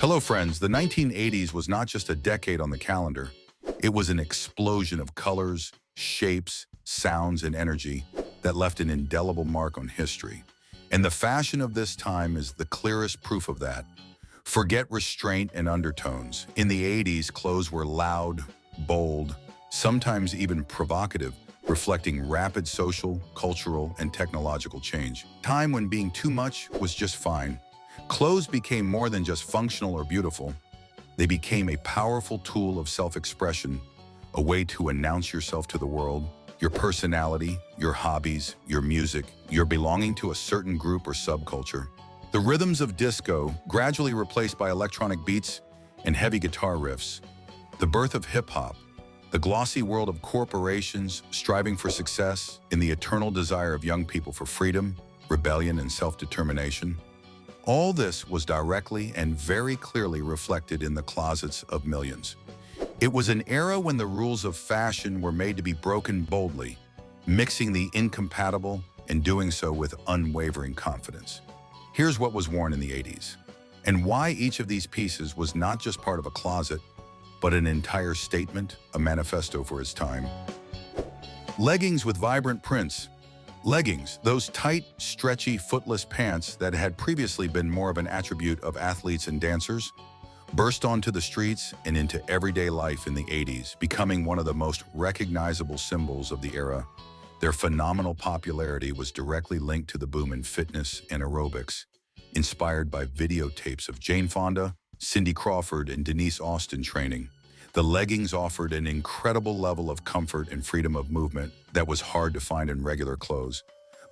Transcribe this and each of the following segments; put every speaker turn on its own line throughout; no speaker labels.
Hello friends, the 1980s was not just a decade on the calendar. It was an explosion of colors, shapes, sounds, and energy that left an indelible mark on history. And the fashion of this time is the clearest proof of that. Forget restraint and undertones. In the 80s, clothes were loud, bold, sometimes even provocative, reflecting rapid social, cultural, and technological change. Time when being too much was just fine. Clothes became more than just functional or beautiful. They became a powerful tool of self-expression, a way to announce yourself to the world, your personality, your hobbies, your music, your belonging to a certain group or subculture. The rhythms of disco, gradually replaced by electronic beats and heavy guitar riffs. The birth of hip-hop, the glossy world of corporations striving for success in the eternal desire of young people for freedom, rebellion, and self-determination. All this was directly and very clearly reflected in the closets of millions. It was an era when the rules of fashion were made to be broken boldly, mixing the incompatible and doing so with unwavering confidence. Here's what was worn in the 80s, and why each of these pieces was not just part of a closet, but an entire statement, a manifesto for its time. Leggings with vibrant prints. Leggings, those tight, stretchy, footless pants that had previously been more of an attribute of athletes and dancers, burst onto the streets and into everyday life in the 80s, becoming one of the most recognizable symbols of the era. Their phenomenal popularity was directly linked to the boom in fitness and aerobics, inspired by videotapes of Jane Fonda, Cindy Crawford, and Denise Austin training. The leggings offered an incredible level of comfort and freedom of movement that was hard to find in regular clothes.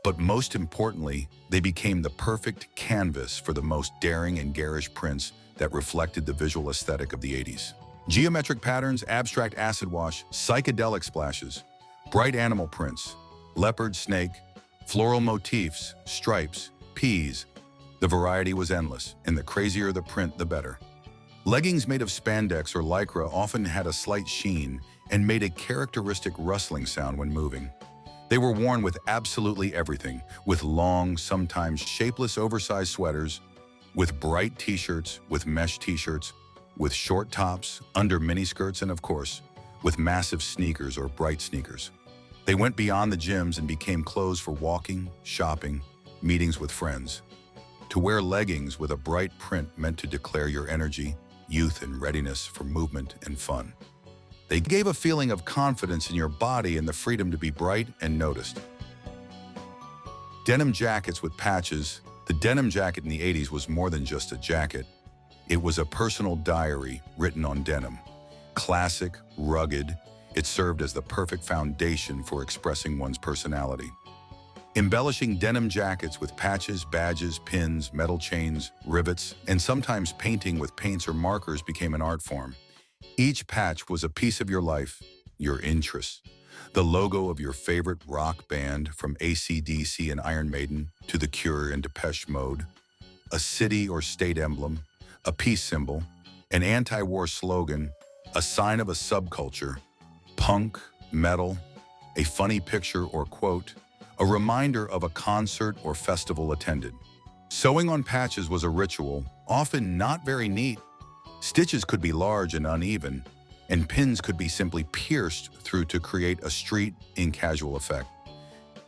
But most importantly, they became the perfect canvas for the most daring and garish prints that reflected the visual aesthetic of the 80s. Geometric patterns, abstract acid wash, psychedelic splashes, bright animal prints, leopard, snake, floral motifs, stripes, peas. The variety was endless, and the crazier the print, the better. Leggings made of spandex or lycra often had a slight sheen and made a characteristic rustling sound when moving. They were worn with absolutely everything, with long, sometimes shapeless oversized sweaters, with bright t-shirts, with mesh t-shirts, with short tops, under miniskirts, and of course, with massive sneakers or bright sneakers. They went beyond the gyms and became clothes for walking, shopping, meetings with friends. To wear leggings with a bright print meant to declare your energy, youth, and readiness for movement and fun. They gave a feeling of confidence in your body and the freedom to be bright and noticed. Denim jackets with patches. The denim jacket in the 80s was more than just a jacket. It was a personal diary written on denim. Classic, rugged, it served as the perfect foundation for expressing one's personality. Embellishing denim jackets with patches, badges, pins, metal chains, rivets, and sometimes painting with paints or markers became an art form. Each patch was a piece of your life, your interests. The logo of your favorite rock band, from AC/DC and Iron Maiden to The Cure and Depeche Mode. A city or state emblem, a peace symbol, an anti-war slogan, a sign of a subculture, punk, metal, a funny picture or quote, a reminder of a concert or festival attended. Sewing on patches was a ritual, often not very neat. Stitches could be large and uneven, and pins could be simply pierced through to create a street in casual effect.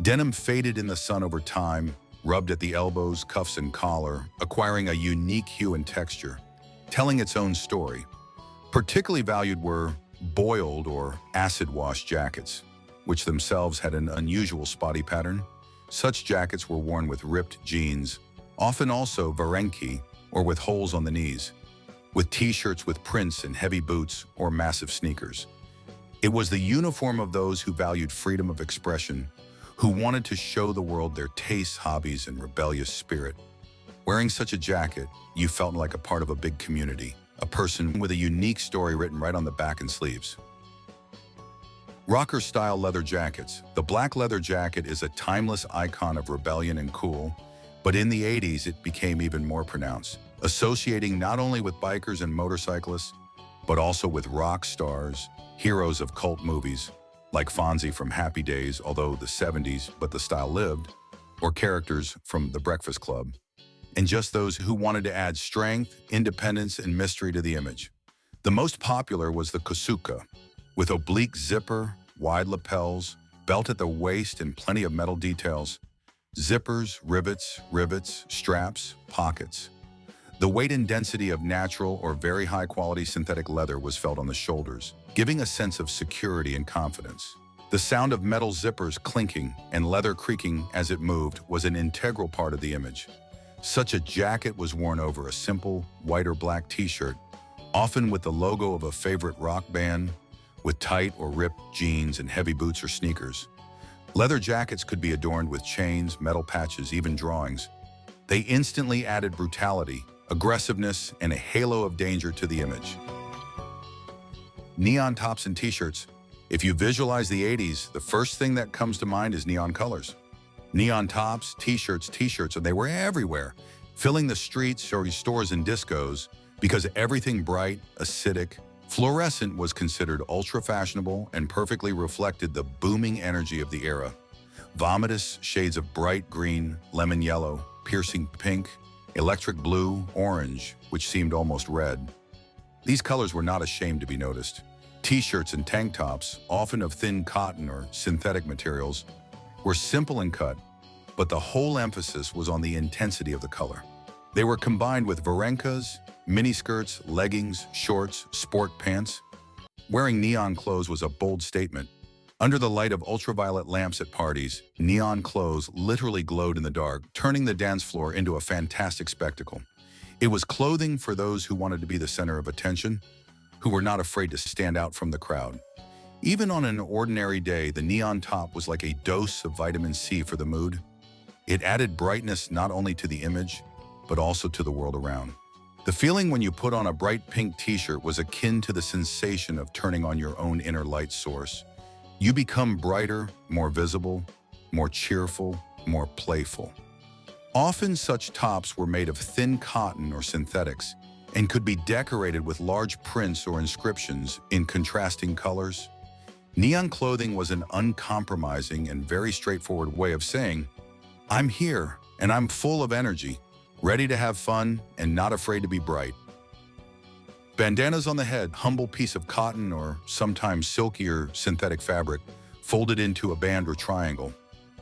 Denim faded in the sun over time, rubbed at the elbows, cuffs, and collar, acquiring a unique hue and texture, telling its own story. Particularly valued were boiled or acid wash jackets, which themselves had an unusual spotty pattern. Such jackets were worn with ripped jeans, often also varenki, or with holes on the knees, with t-shirts with prints and heavy boots or massive sneakers. It was the uniform of those who valued freedom of expression, who wanted to show the world their tastes, hobbies, and rebellious spirit. Wearing such a jacket, you felt like a part of a big community, a person with a unique story written right on the back and sleeves. Rocker-style leather jackets. The black leather jacket is a timeless icon of rebellion and cool, but in the 80s it became even more pronounced, associating not only with bikers and motorcyclists, but also with rock stars, heroes of cult movies, like Fonzie from Happy Days, although the 70s, but the style lived, or characters from The Breakfast Club. and just those who wanted to add strength, independence, and mystery to the image. The most popular was the Kosuka, with oblique zipper, wide lapels, belt at the waist, and plenty of metal details. Zippers, rivets, straps, pockets. The weight and density of natural or very high-quality synthetic leather was felt on the shoulders, giving a sense of security and confidence. The sound of metal zippers clinking and leather creaking as it moved was an integral part of the image. Such a jacket was worn over a simple white or black t-shirt, often with the logo of a favorite rock band, with tight or ripped jeans and heavy boots or sneakers. Leather jackets could be adorned with chains, metal patches, even drawings. They instantly added brutality, aggressiveness, and a halo of danger to the image. Neon tops and t-shirts. If you visualize the 80s, the first thing that comes to mind is neon colors. Neon tops, t-shirts, and they were everywhere, filling the streets or stores and discos because everything bright, acidic, fluorescent was considered ultra-fashionable and perfectly reflected the booming energy of the era. Vomitous shades of bright green, lemon yellow, piercing pink, electric blue, orange, which seemed almost red. These colors were not ashamed to be noticed. T-shirts and tank tops, often of thin cotton or synthetic materials, were simple in cut, but the whole emphasis was on the intensity of the color. They were combined with varenkas, miniskirts, leggings, shorts, sport pants. Wearing neon clothes was a bold statement. Under the light of ultraviolet lamps at parties, neon clothes literally glowed in the dark, turning the dance floor into a fantastic spectacle. It was clothing for those who wanted to be the center of attention, who were not afraid to stand out from the crowd. Even on an ordinary day, the neon top was like a dose of vitamin C for the mood. It added brightness not only to the image, but also to the world around. The feeling when you put on a bright pink t-shirt was akin to the sensation of turning on your own inner light source. You become brighter, more visible, more cheerful, more playful. Often such tops were made of thin cotton or synthetics and could be decorated with large prints or inscriptions in contrasting colors. Neon clothing was an uncompromising and very straightforward way of saying, "I'm here and I'm full of energy, ready to have fun and not afraid to be bright." Bandanas on the head, humble piece of cotton or sometimes silkier synthetic fabric, folded into a band or triangle,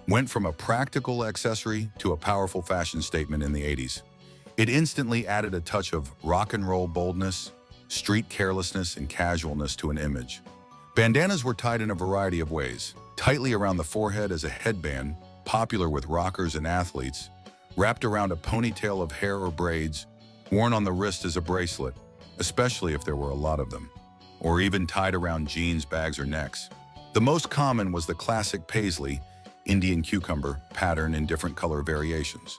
went from a practical accessory to a powerful fashion statement in the 80s. It instantly added a touch of rock and roll boldness, street carelessness, and casualness to an image. Bandanas were tied in a variety of ways, tightly around the forehead as a headband, popular with rockers and athletes, wrapped around a ponytail of hair or braids, worn on the wrist as a bracelet, especially if there were a lot of them, or even tied around jeans, bags, or necks. The most common was the classic paisley, Indian cucumber, pattern in different color variations.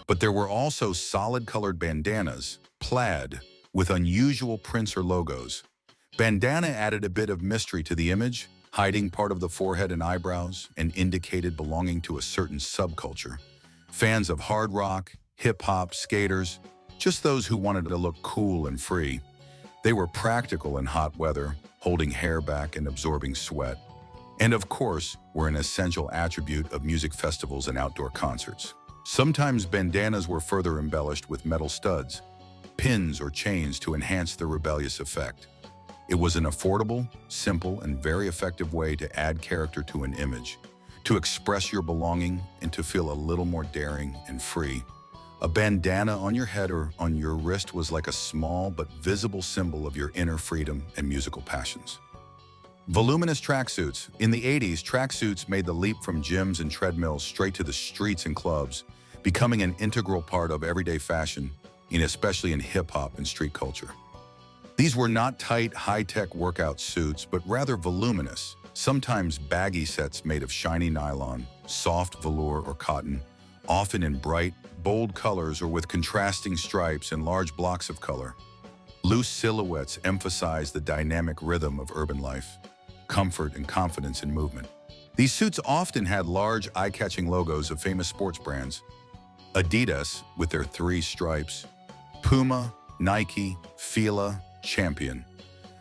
But there were also solid-colored bandanas, plaid, with unusual prints or logos. Bandana added a bit of mystery to the image, hiding part of the forehead and eyebrows, and indicated belonging to a certain subculture. Fans of hard rock, hip-hop, skaters, just those who wanted to look cool and free. They were practical in hot weather, holding hair back and absorbing sweat. And of course, were an essential attribute of music festivals and outdoor concerts. Sometimes bandanas were further embellished with metal studs, pins, or chains to enhance the rebellious effect. It was an affordable, simple, and very effective way to add character to an image, to express your belonging and to feel a little more daring and free. A bandana on your head or on your wrist was like a small but visible symbol of your inner freedom and musical passions. Voluminous tracksuits. In the 80s, tracksuits made the leap from gyms and treadmills straight to the streets and clubs, becoming an integral part of everyday fashion, and especially in hip-hop and street culture. These were not tight, high-tech workout suits, but rather voluminous, sometimes baggy sets made of shiny nylon, soft velour or cotton, often in bright, bold colors or with contrasting stripes and large blocks of color. Loose silhouettes emphasize the dynamic rhythm of urban life, comfort and confidence in movement. These suits often had large, eye-catching logos of famous sports brands. Adidas, with their 3 stripes, Puma, Nike, Fila, Champion.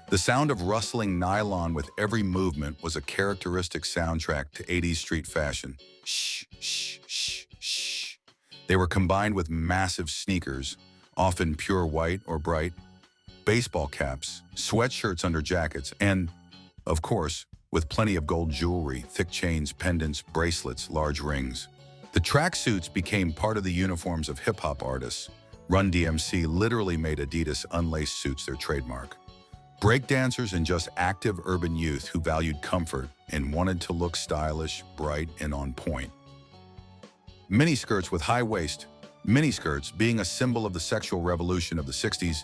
The sound of rustling nylon with every movement was a characteristic soundtrack to 80s street fashion. Shh, shh, shh, shh. They were combined with massive sneakers, often pure white or bright, baseball caps, sweatshirts under jackets, and, of course, with plenty of gold jewelry, thick chains, pendants, bracelets, large rings. The tracksuits became part of the uniforms of hip-hop artists. Run DMC literally made Adidas unlaced suits their trademark. Breakdancers and just active urban youth who valued comfort and wanted to look stylish, bright, and on point. Miniskirts with high waist. Miniskirts, being a symbol of the sexual revolution of the 60s,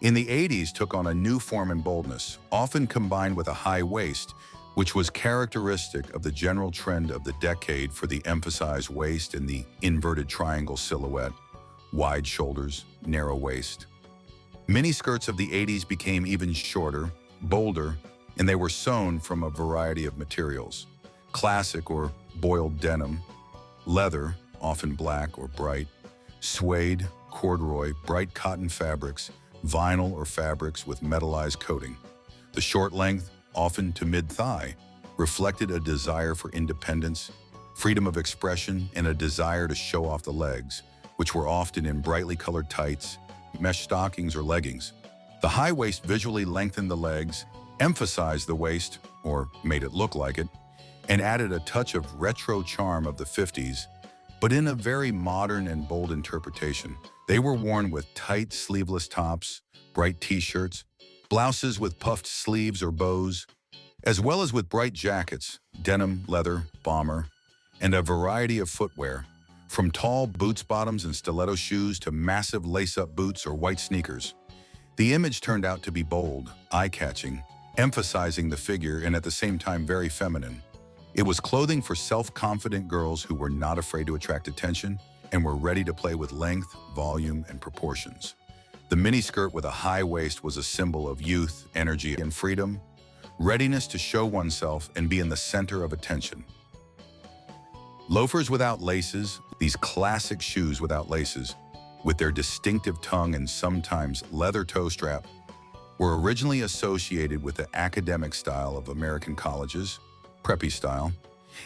in the 80s took on a new form and boldness, often combined with a high waist, which was characteristic of the general trend of the decade for the emphasized waist and the inverted triangle silhouette, wide shoulders, narrow waist. Miniskirts of the 80s became even shorter, bolder, and they were sewn from a variety of materials: classic or boiled denim, leather, often black or bright, suede, corduroy, bright cotton fabrics, vinyl or fabrics with metallized coating. The short length, often to mid-thigh, reflected a desire for independence, freedom of expression, and a desire to show off the legs, which were often in brightly colored tights, mesh stockings, or leggings. The high waist visually lengthened the legs, emphasized the waist, or made it look like it, and added a touch of retro charm of the 50s, but in a very modern and bold interpretation. They were worn with tight sleeveless tops, bright t-shirts, blouses with puffed sleeves or bows, as well as with bright jackets, denim, leather, bomber, and a variety of footwear, from tall boots bottoms and stiletto shoes to massive lace-up boots or white sneakers. The image turned out to be bold, eye-catching, emphasizing the figure and at the same time very feminine. It was clothing for self-confident girls who were not afraid to attract attention and were ready to play with length, volume, and proportions. The miniskirt with a high waist was a symbol of youth, energy, and freedom, readiness to show oneself and be in the center of attention. Loafers without laces, these classic shoes without laces, with their distinctive tongue and sometimes leather toe strap, were originally associated with the academic style of American colleges, preppy style,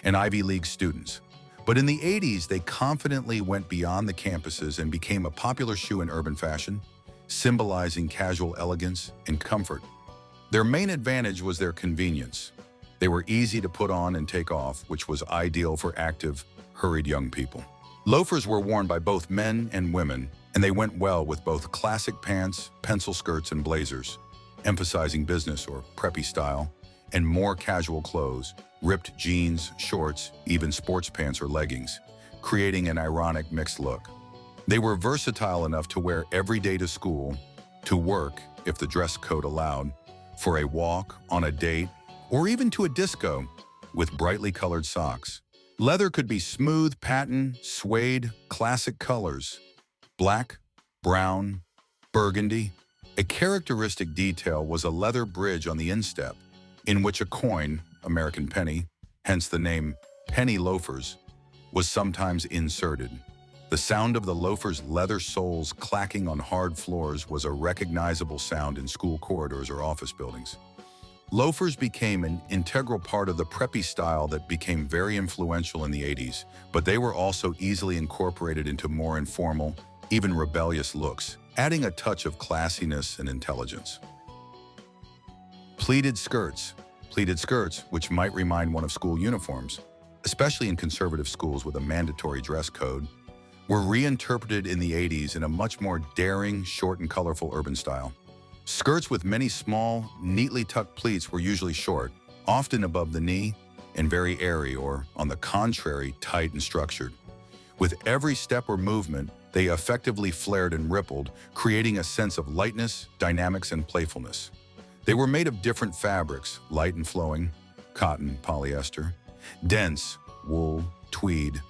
and Ivy League students. But in the 80s, they confidently went beyond the campuses and became a popular shoe in urban fashion, symbolizing casual elegance and comfort. Their main advantage was their convenience. They were easy to put on and take off, which was ideal for active, hurried young people. Loafers were worn by both men and women, and they went well with both classic pants, pencil skirts, and blazers, emphasizing business or preppy style, and more casual clothes, ripped jeans, shorts, even sports pants or leggings, creating an ironic mixed look. They were versatile enough to wear every day to school, to work if the dress code allowed, for a walk, on a date, or even to a disco with brightly colored socks. Leather could be smooth, patent, suede, classic colors, black, brown, burgundy. A characteristic detail was a leather bridge on the instep, in which a coin, American penny, hence the name penny loafers, was sometimes inserted. The sound of the loafers' leather soles clacking on hard floors was a recognizable sound in school corridors or office buildings. Loafers became an integral part of the preppy style that became very influential in the 80s, but they were also easily incorporated into more informal, even rebellious looks, adding a touch of classiness and intelligence. Pleated skirts. Pleated skirts, which might remind one of school uniforms, especially in conservative schools with a mandatory dress code, were reinterpreted in the 80s in a much more daring, short and colorful urban style. Skirts with many small, neatly tucked pleats were usually short, often above the knee, and very airy or, on the contrary, tight and structured. With every step or movement, they effectively flared and rippled, creating a sense of lightness, dynamics, and playfulness. They were made of different fabrics, light and flowing, cotton, polyester, dense, wool, tweed,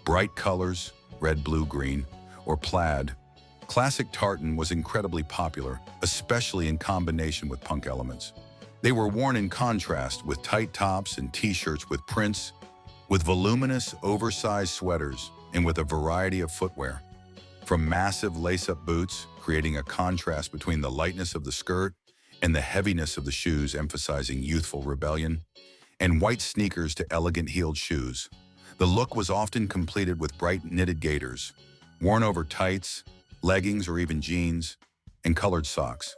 bright colors, red, blue, green, or plaid. Classic tartan was incredibly popular, especially in combination with punk elements. They were worn in contrast with tight tops and t-shirts with prints, with voluminous, oversized sweaters, and with a variety of footwear. From massive lace-up boots, creating a contrast between the lightness of the skirt and the heaviness of the shoes, emphasizing youthful rebellion, and white sneakers to elegant heeled shoes. The look was often completed with bright knitted gaiters, worn over tights, leggings, or even jeans, and colored socks.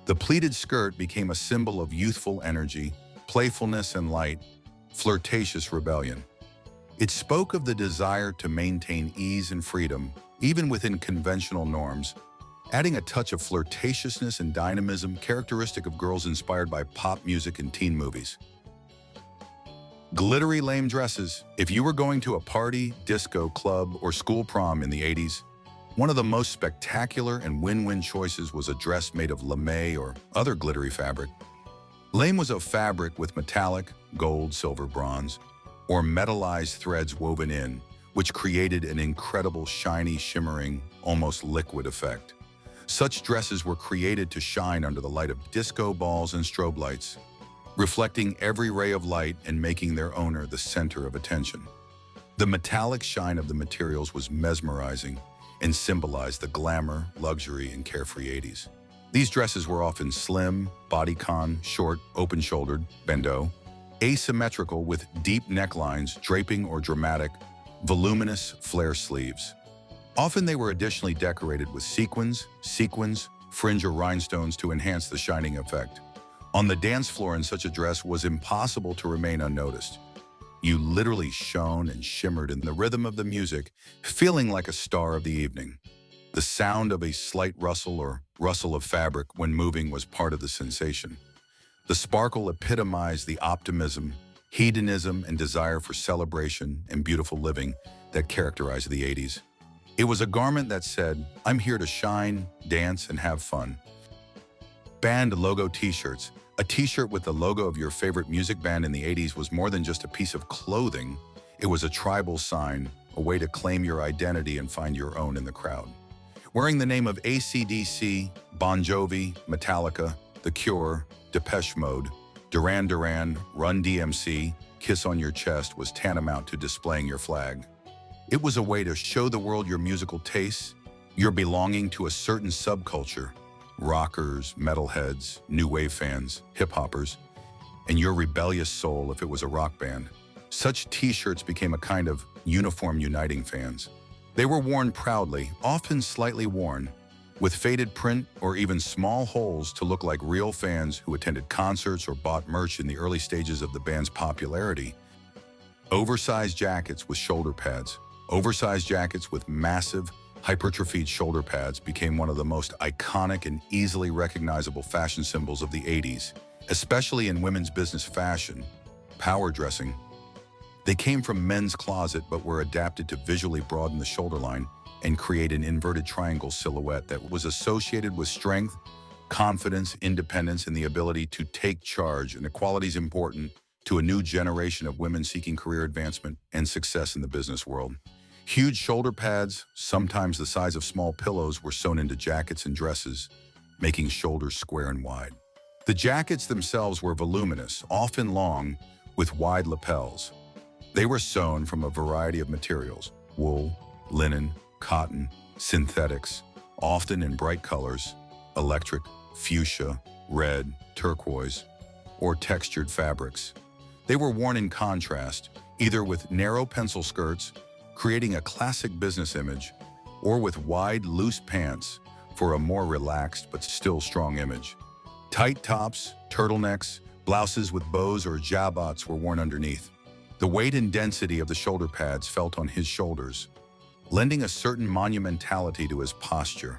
The pleated skirt became a symbol of youthful energy, playfulness, and light, flirtatious rebellion. It spoke of the desire to maintain ease and freedom, even within conventional norms, adding a touch of flirtatiousness and dynamism characteristic of girls inspired by pop music and teen movies. Glittery lame dresses. If you were going to a party, disco, club, or school prom in the 80s, one of the most spectacular and win-win choices was a dress made of lame or other glittery fabric. Lame was a fabric with metallic, gold, silver, bronze, or metallized threads woven in, which created an incredible shiny, shimmering, almost liquid effect. Such dresses were created to shine under the light of disco balls and strobe lights, reflecting every ray of light and making their owner the center of attention. The metallic shine of the materials was mesmerizing and symbolized the glamour, luxury, and carefree 80s. These dresses were often slim, bodycon, short, open-shouldered, bandeau, asymmetrical with deep necklines, draping or dramatic, voluminous flare sleeves. Often they were additionally decorated with sequins, fringe or rhinestones to enhance the shining effect. On the dance floor in such a dress was impossible to remain unnoticed. You literally shone and shimmered in the rhythm of the music, feeling like a star of the evening. The sound of a slight rustle or rustle of fabric when moving was part of the sensation. The sparkle epitomized the optimism, hedonism, and desire for celebration and beautiful living that characterized the 80s. It was a garment that said, "I'm here to shine, dance, and have fun." Band logo t-shirts. A t-shirt with the logo of your favorite music band in the 80s was more than just a piece of clothing. It was a tribal sign, a way to claim your identity and find your own in the crowd. Wearing the name of AC/DC, Bon Jovi, Metallica, The Cure, Depeche Mode, Duran Duran, Run DMC, Kiss on your chest was tantamount to displaying your flag. It was a way to show the world your musical tastes, your belonging to a certain subculture, rockers, metalheads, new wave fans, hip-hoppers, and your rebellious soul if it was a rock band. Such t-shirts became a kind of uniform uniting fans. They were worn proudly, often slightly worn, with faded print or even small holes to look like real fans who attended concerts or bought merch in the early stages of the band's popularity. Oversized jackets with shoulder pads. Oversized jackets with massive, hypertrophied shoulder pads became one of the most iconic and easily recognizable fashion symbols of the 80s, especially in women's business fashion, power dressing. They came from men's closet but were adapted to visually broaden the shoulder line and create an inverted triangle silhouette that was associated with strength, confidence, independence, and the ability to take charge, and the qualities important to a new generation of women seeking career advancement and success in the business world. Huge shoulder pads, sometimes the size of small pillows, were sewn into jackets and dresses, making shoulders square and wide. The jackets themselves were voluminous, often long, with wide lapels. They were sewn from a variety of materials: wool, linen, cotton, synthetics, often in bright colors: electric, fuchsia, red, turquoise, or textured fabrics. They were worn in contrast, either with narrow pencil skirts, creating a classic business image, or with wide, loose pants for a more relaxed but still strong image. Tight tops, turtlenecks, blouses with bows or jabots were worn underneath. The weight and density of the shoulder pads felt on his shoulders, lending a certain monumentality to his posture.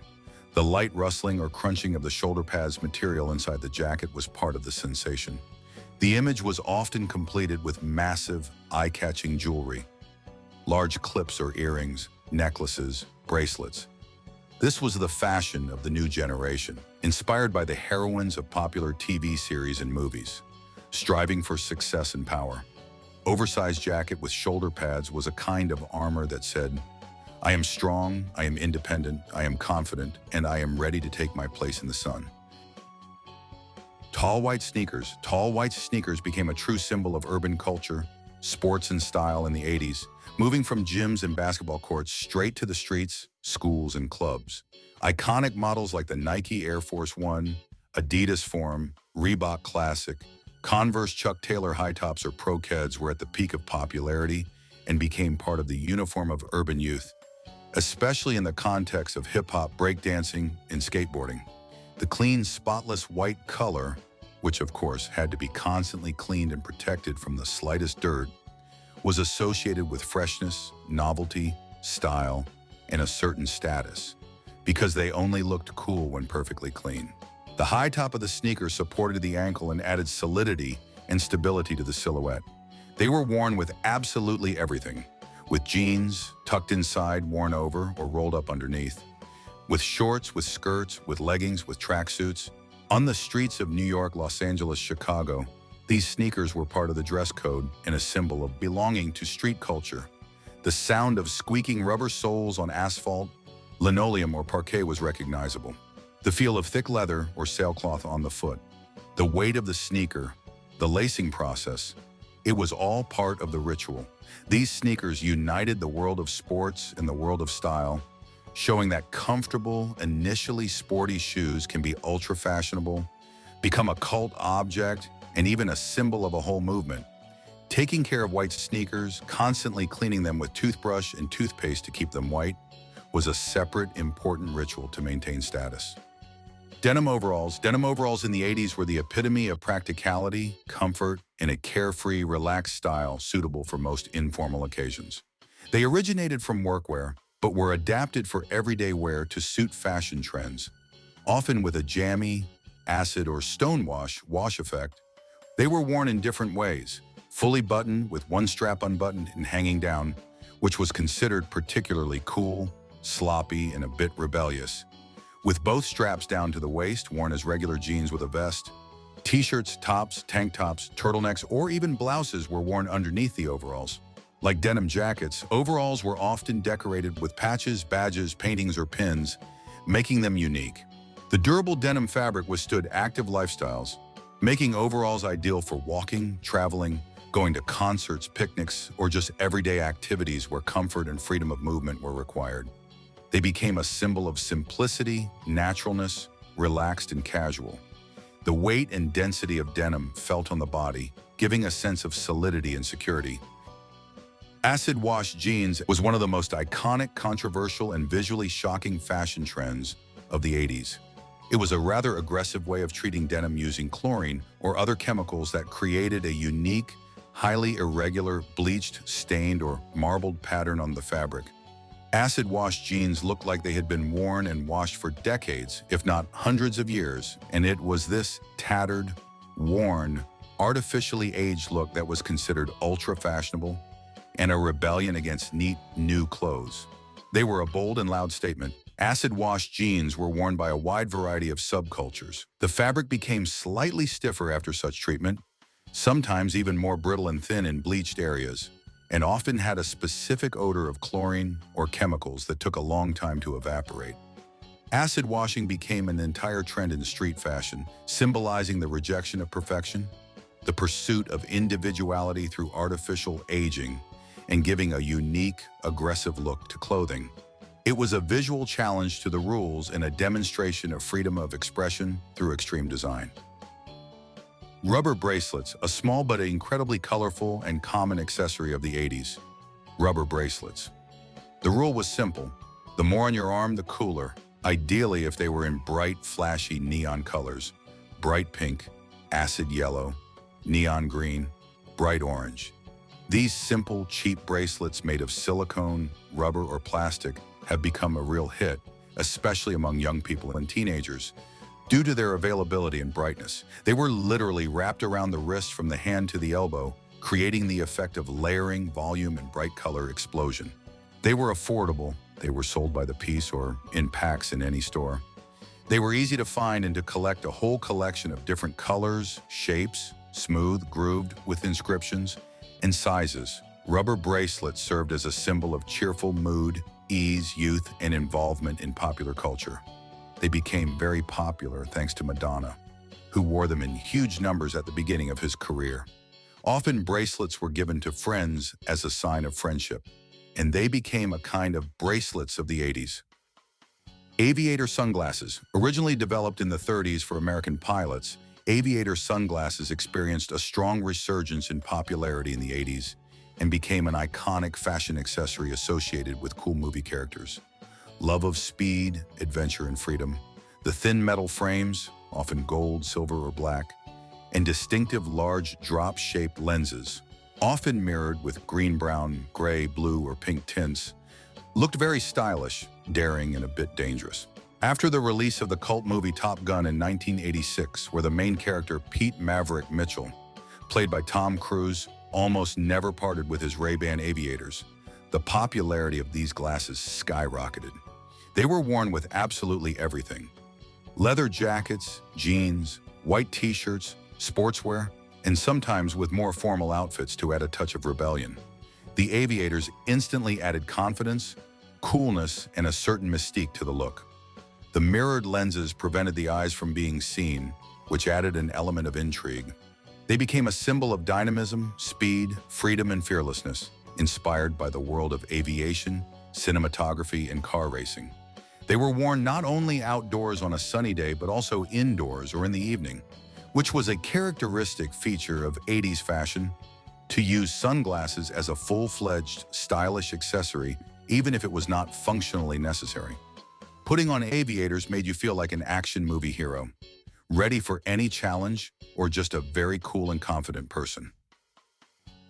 The light rustling or crunching of the shoulder pads material inside the jacket was part of the sensation. The image was often completed with massive, eye-catching jewelry: large clips or earrings, necklaces, bracelets. This was the fashion of the new generation, inspired by the heroines of popular TV series and movies, striving for success and power. Oversized jacket with shoulder pads was a kind of armor that said, "I am strong, I am independent, I am confident, and I am ready to take my place in the sun." Tall white sneakers. Tall white sneakers became a true symbol of urban culture, sports, and style in the 80s, moving from gyms and basketball courts straight to the streets, schools, and clubs. Iconic models like the Nike Air Force One, Adidas Form, Reebok Classic, Converse Chuck Taylor high tops or Pro Keds were at the peak of popularity and became part of the uniform of urban youth, especially in the context of hip-hop, breakdancing, and skateboarding. The clean, spotless white color, which of course had to be constantly cleaned and protected from the slightest dirt, was associated with freshness, novelty, style, and a certain status, because they only looked cool when perfectly clean. The high top of the sneaker supported the ankle and added solidity and stability to the silhouette. They were worn with absolutely everything, with jeans tucked inside, worn over, or rolled up underneath, with shorts, with skirts, with leggings, with tracksuits. On the streets of New York, Los Angeles, Chicago, these sneakers were part of the dress code and a symbol of belonging to street culture. The sound of squeaking rubber soles on asphalt, linoleum, or parquet was recognizable. The feel of thick leather or sailcloth on the foot, the weight of the sneaker, the lacing process, it was all part of the ritual. These sneakers united the world of sports and the world of style, showing that comfortable, initially sporty shoes can be ultra-fashionable, become a cult object, and even a symbol of a whole movement. Taking care of white sneakers, constantly cleaning them with toothbrush and toothpaste to keep them white, was a separate, important ritual to maintain status. Denim overalls. Denim overalls in the 80s were the epitome of practicality, comfort, and a carefree, relaxed style suitable for most informal occasions. They originated from workwear, but were adapted for everyday wear to suit fashion trends. Often with a jammy, acid, or stonewash wash effect, they were worn in different ways, fully buttoned with one strap unbuttoned and hanging down, which was considered particularly cool, sloppy, and a bit rebellious. With both straps down to the waist, worn as regular jeans with a vest, t-shirts, tops, tank tops, turtlenecks, or even blouses were worn underneath the overalls. Like denim jackets, overalls were often decorated with patches, badges, paintings, or pins, making them unique. The durable denim fabric withstood active lifestyles, making overalls ideal for walking, traveling, going to concerts, picnics, or just everyday activities where comfort and freedom of movement were required. They became a symbol of simplicity, naturalness, relaxed and casual. The weight and density of denim felt on the body, giving a sense of solidity and security. Acid wash jeans was one of the most iconic, controversial, and visually shocking fashion trends of the 80s. It was a rather aggressive way of treating denim using chlorine or other chemicals that created a unique, highly irregular, bleached, stained, or marbled pattern on the fabric. Acid wash jeans looked like they had been worn and washed for decades, if not hundreds of years, and it was this tattered, worn, artificially aged look that was considered ultra-fashionable and a rebellion against neat, new clothes. They were a bold and loud statement. Acid wash jeans were worn by a wide variety of subcultures. The fabric became slightly stiffer after such treatment, sometimes even more brittle and thin in bleached areas, and often had a specific odor of chlorine or chemicals that took a long time to evaporate. Acid washing became an entire trend in street fashion, symbolizing the rejection of perfection, the pursuit of individuality through artificial aging, and giving a unique, aggressive look to clothing. It was a visual challenge to the rules and a demonstration of freedom of expression through extreme design. Rubber bracelets, a small but incredibly colorful and common accessory of the 80s. Rubber bracelets. The rule was simple. The more on your arm, the cooler. Ideally if they were in bright, flashy neon colors. Bright pink, acid yellow, neon green, bright orange. These simple, cheap bracelets made of silicone, rubber, or plastic have become a real hit, especially among young people and teenagers. Due to their availability and brightness, they were literally wrapped around the wrist from the hand to the elbow, creating the effect of layering, volume, and bright color explosion. They were affordable. They were sold by the piece or in packs in any store. They were easy to find and to collect a whole collection of different colors, shapes, smooth, grooved, with inscriptions, and sizes. Rubber bracelets served as a symbol of cheerful mood, ease, youth, and involvement in popular culture. They became very popular thanks to Madonna, who wore them in huge numbers at the beginning of his career. Often bracelets were given to friends as a sign of friendship, and they became a kind of bracelets of the 80s. Aviator sunglasses. Originally developed in the 30s for American pilots, aviator sunglasses experienced a strong resurgence in popularity in the 80s, and became an iconic fashion accessory associated with cool movie characters. Love of speed, adventure, and freedom. The thin metal frames, often gold, silver, or black, and distinctive large drop-shaped lenses, often mirrored with green, brown, gray, blue, or pink tints, looked very stylish, daring, and a bit dangerous. After the release of the cult movie Top Gun in 1986, where the main character Pete Maverick Mitchell, played by Tom Cruise, almost never parted with his Ray-Ban aviators, the popularity of these glasses skyrocketed. They were worn with absolutely everything: leather jackets, jeans, white t-shirts, sportswear, and sometimes with more formal outfits to add a touch of rebellion. The aviators instantly added confidence, coolness, and a certain mystique to the look. The mirrored lenses prevented the eyes from being seen, which added an element of intrigue. They became a symbol of dynamism, speed, freedom, and fearlessness, inspired by the world of aviation, cinematography, and car racing. They were worn not only outdoors on a sunny day, but also indoors or in the evening, which was a characteristic feature of 80s fashion. To use sunglasses as a full-fledged, stylish accessory, even if it was not functionally necessary. Putting on aviators made you feel like an action movie hero, ready for any challenge or just a very cool and confident person.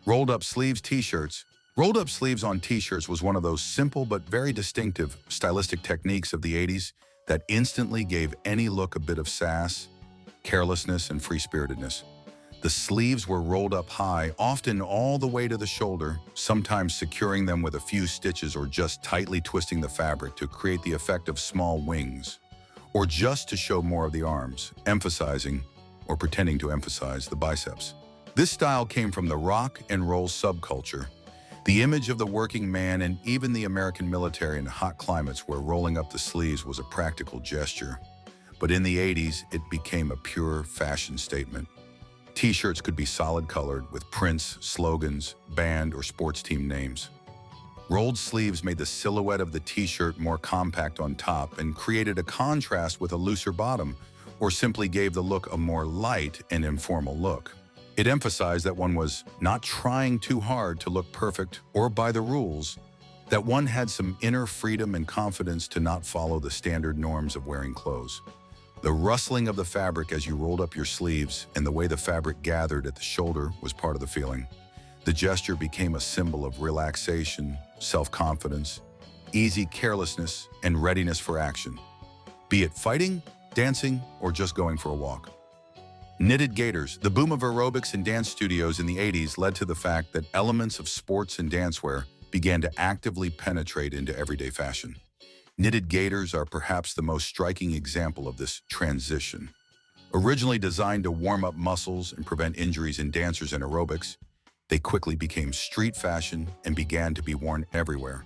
Rolled-up sleeves t-shirts. Rolled-up sleeves on t-shirts was one of those simple but very distinctive stylistic techniques of the 80s that instantly gave any look a bit of sass, carelessness, and free-spiritedness. The sleeves were rolled up high, often all the way to the shoulder, sometimes securing them with a few stitches or just tightly twisting the fabric to create the effect of small wings, or just to show more of the arms, emphasizing or pretending to emphasize the biceps. This style came from the rock and roll subculture, the image of the working man, and even the American military in hot climates where rolling up the sleeves was a practical gesture. But in the 80s, it became a pure fashion statement. T-shirts could be solid-colored with prints, slogans, band, or sports team names. Rolled sleeves made the silhouette of the t-shirt more compact on top and created a contrast with a looser bottom, or simply gave the look a more light and informal look. It emphasized that one was not trying too hard to look perfect or by the rules, that one had some inner freedom and confidence to not follow the standard norms of wearing clothes. The rustling of the fabric as you rolled up your sleeves and the way the fabric gathered at the shoulder was part of the feeling. The gesture became a symbol of relaxation, self-confidence, easy carelessness, and readiness for action, be it fighting, dancing, or just going for a walk. Knitted gaiters. The boom of aerobics and dance studios in the 80s led to the fact that elements of sports and dancewear began to actively penetrate into everyday fashion. Knitted gaiters are perhaps the most striking example of this transition. Originally designed to warm up muscles and prevent injuries in dancers and aerobics, they quickly became street fashion and began to be worn everywhere,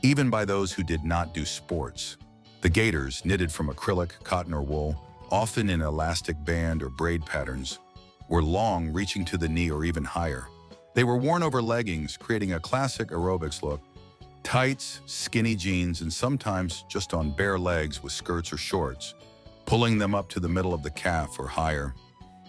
even by those who did not do sports. The gaiters, knitted from acrylic, cotton, or wool, often in elastic band or braid patterns, were long, reaching to the knee or even higher. They were worn over leggings, creating a classic aerobics look. Tights, skinny jeans, and sometimes just on bare legs with skirts or shorts, pulling them up to the middle of the calf or higher.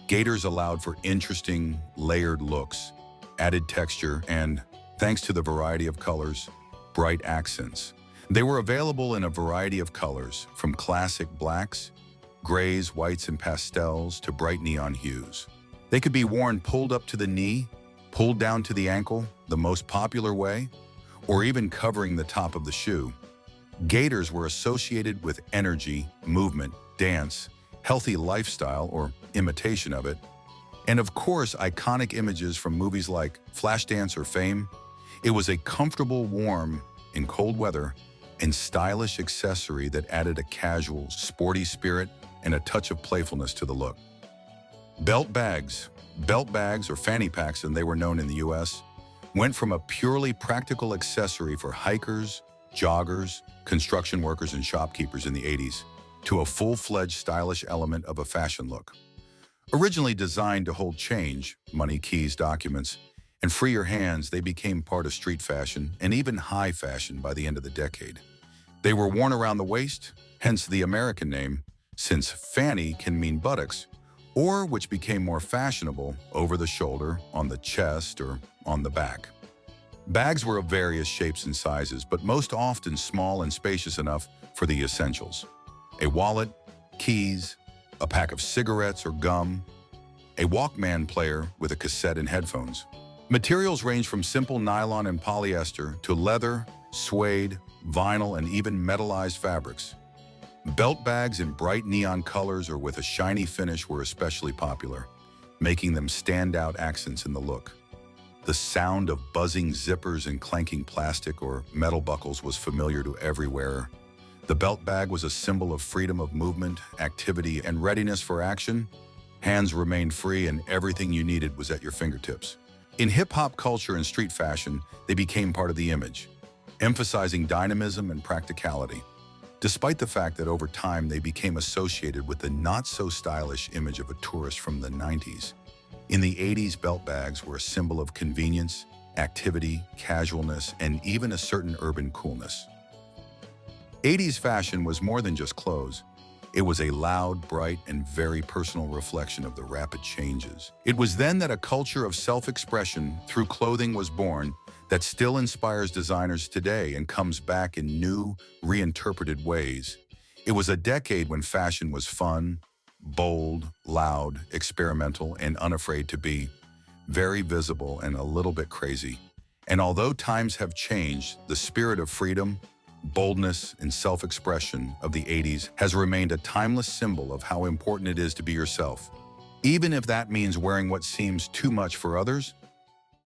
Gaiters allowed for interesting, layered looks, added texture, and, thanks to the variety of colors, bright accents. They were available in a variety of colors, from classic blacks, grays, whites, and pastels to bright neon hues. They could be worn pulled up to the knee, pulled down to the ankle, the most popular way, or even covering the top of the shoe. Gaiters were associated with energy, movement, dance, healthy lifestyle or imitation of it, and of course iconic images from movies like Flashdance or Fame. It was a comfortable, warm, in cold weather, and stylish accessory that added a casual, sporty spirit and a touch of playfulness to the look. Belt bags. Belt bags, or fanny packs as they were known in the US, went from a purely practical accessory for hikers, joggers, construction workers, and shopkeepers in the 80s to a full-fledged stylish element of a fashion look. Originally designed to hold change, money, keys, documents, and free your hands, they became part of street fashion and even high fashion by the end of the decade. They were worn around the waist, hence the American name, since fanny can mean buttocks, or, which became more fashionable, over the shoulder, on the chest, or on the back. Bags were of various shapes and sizes, but most often small and spacious enough for the essentials. A wallet, keys, a pack of cigarettes or gum, a Walkman player with a cassette and headphones. Materials range from simple nylon and polyester to leather, suede, vinyl, and even metallized fabrics. Belt bags in bright neon colors or with a shiny finish were especially popular, making them standout accents in the look. The sound of buzzing zippers and clanking plastic or metal buckles was familiar to every wearer. The belt bag was a symbol of freedom of movement, activity, and readiness for action. Hands remained free and everything you needed was at your fingertips. In hip-hop culture and street fashion, they became part of the image, emphasizing dynamism and practicality. Despite the fact that over time they became associated with the not-so-stylish image of a tourist from the 90s. In the 80s, belt bags were a symbol of convenience, activity, casualness, and even a certain urban coolness. 80s fashion was more than just clothes. It was a loud, bright, and very personal reflection of the rapid changes. It was then that a culture of self-expression through clothing was born that still inspires designers today and comes back in new, reinterpreted ways. It was a decade when fashion was fun, bold, loud, experimental, and unafraid to be, very visible and a little bit crazy. And although times have changed, the spirit of freedom, boldness, and self-expression of the 80s has remained a timeless symbol of how important it is to be yourself. Even if that means wearing what seems too much for others,